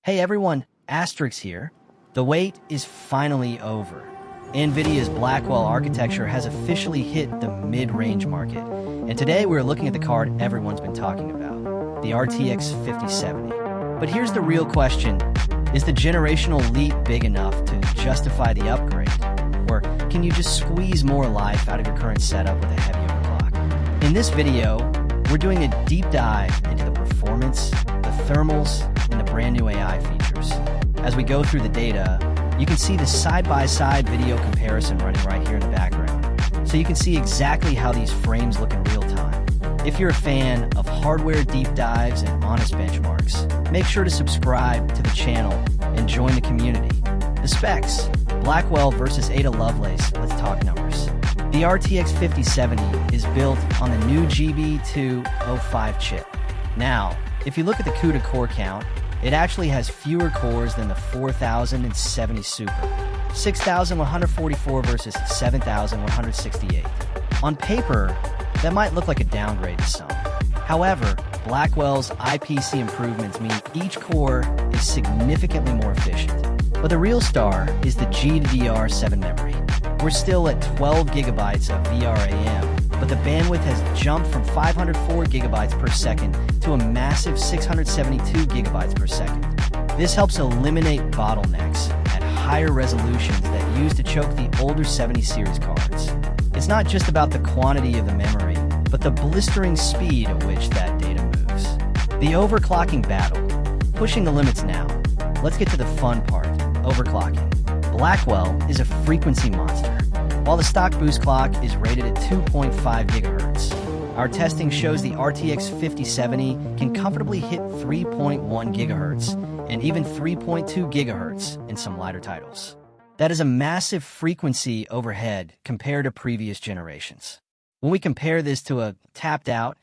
Hey everyone, Asterix here. The wait is finally over. Nvidia's Blackwell architecture has officially hit the mid-range market, and today we're looking at the card everyone's been talking about, the RTX 5070. But here's the real question: is the generational leap big enough to justify the upgrade? Or can you just squeeze more life out of your current setup with a heavy overclock? In this video, we're doing a deep dive into the performance, the thermals, and the brand new AI features. As we go through the data, you can see the side-by-side video comparison running right here in the background, so you can see exactly how these frames look in real time. If you're a fan of hardware deep dives and honest benchmarks, make sure to subscribe to the channel and join the community. The specs: Blackwell versus Ada Lovelace. Let's talk numbers. The RTX 5070 is built on the new GB205 chip. Now, if you look at the CUDA core count, it actually has fewer cores than the 4070 Super, 6144 versus 7168. On paper, that might look like a downgrade to some. However, Blackwell's IPC improvements mean each core is significantly more efficient. But the real star is the GDDR7 memory. We're still at 12 gigabytes of VRAM, but the bandwidth has jumped from 504 gigabytes per second to a massive 672 gigabytes per second. This helps eliminate bottlenecks at higher resolutions that used to choke the older 70 series cards. It's not just about the quantity of the memory, but the blistering speed at which that data moves. The overclocking battle, pushing the limits now. Let's get to the fun part, overclocking. Blackwell is a frequency monster. While the stock boost clock is rated at 2.5 gigahertz, our testing shows the RTX 5070 can comfortably hit 3.1 gigahertz and even 3.2 gigahertz in some lighter titles. That is a massive frequency overhead compared to previous generations. When we compare this to a tapped-out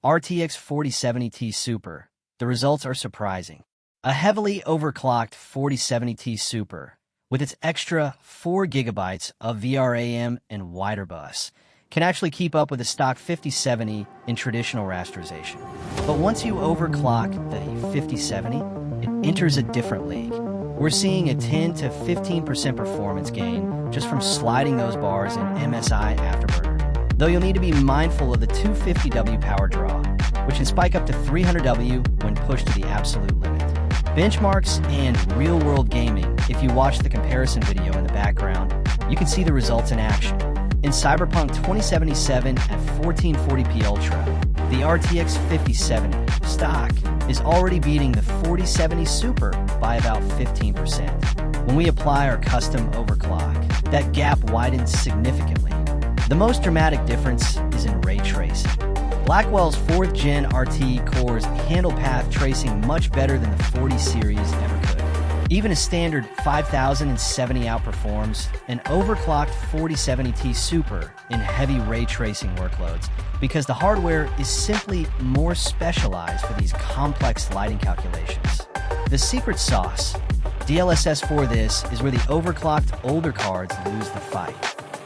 RTX 4070 Ti Super, the results are surprising. A heavily overclocked 4070 Ti Super, with its extra 4 gigabytes of VRAM and wider bus, can actually keep up with the stock 5070 in traditional rasterization. But once you overclock the 5070, it enters a different league. We're seeing a 10 to 15% performance gain just from sliding those bars in MSI Afterburner. Though you'll need to be mindful of the 250W power draw, which can spike up to 300W when pushed to the absolute limit. Benchmarks and real-world gaming: if you watch the comparison video in the background, you can see the results in action. In Cyberpunk 2077 at 1440p Ultra, the RTX 5070 stock is already beating the 4070 Super by about 15%. When we apply our custom overclock, that gap widens significantly. The most dramatic difference is in ray tracing. Blackwell's 4th Gen RT cores handle path tracing much better than the 40 series ever could. Even a standard 5070 outperforms an overclocked 4070 Ti Super in heavy ray tracing workloads because the hardware is simply more specialized for these complex lighting calculations. The secret sauce: DLSS for this is where the overclocked older cards lose the fight.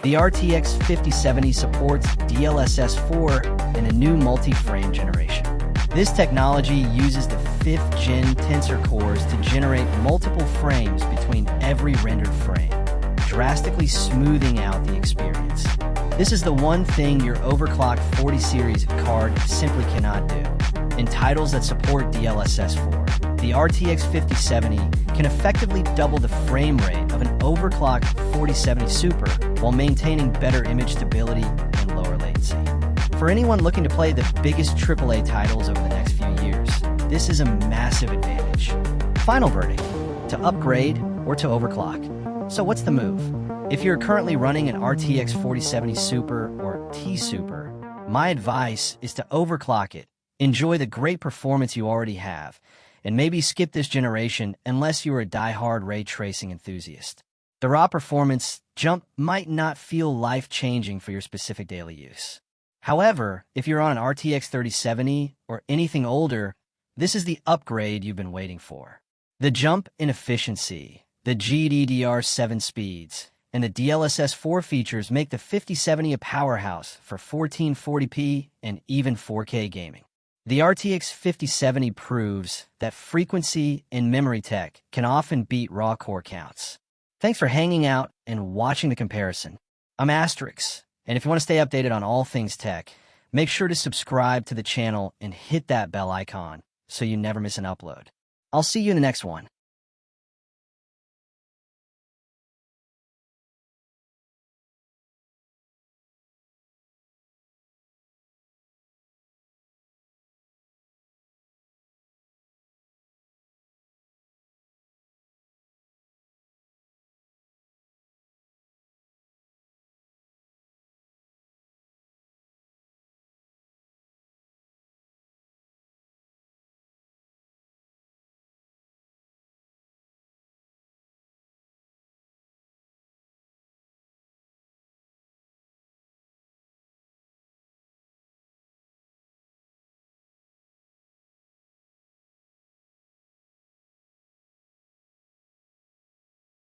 The RTX 5070 supports DLSS 4 in a new multi-frame generation. This technology uses the 5th Gen tensor cores to generate multiple frames between every rendered frame, drastically smoothing out the experience. This is the one thing your overclocked 40 series card simply cannot do. In titles that support DLSS 4, the RTX 5070 can effectively double the frame rate of an overclocked 4070 Super while maintaining better image stability and lower latency. For anyone looking to play the biggest AAA titles over the next few years, this is a massive advantage. Final verdict: to upgrade or to overclock. So what's the move? If you're currently running an RTX 4070 Super or T Super, my advice is to overclock it. Enjoy the great performance you already have, and maybe skip this generation unless you're a die-hard ray tracing enthusiast. The raw performance jump might not feel life-changing for your specific daily use. However, if you're on an RTX 3070 or anything older, this is the upgrade you've been waiting for. The jump in efficiency, the GDDR7 speeds, and the DLSS 4 features make the 5070 a powerhouse for 1440p and even 4K gaming. The RTX 5070 proves that frequency in memory tech can often beat raw core counts. Thanks for hanging out and watching the comparison. I'm Asterix, and if you want to stay updated on all things tech, make sure to subscribe to the channel and hit that bell icon so you never miss an upload. I'll see you in the next one.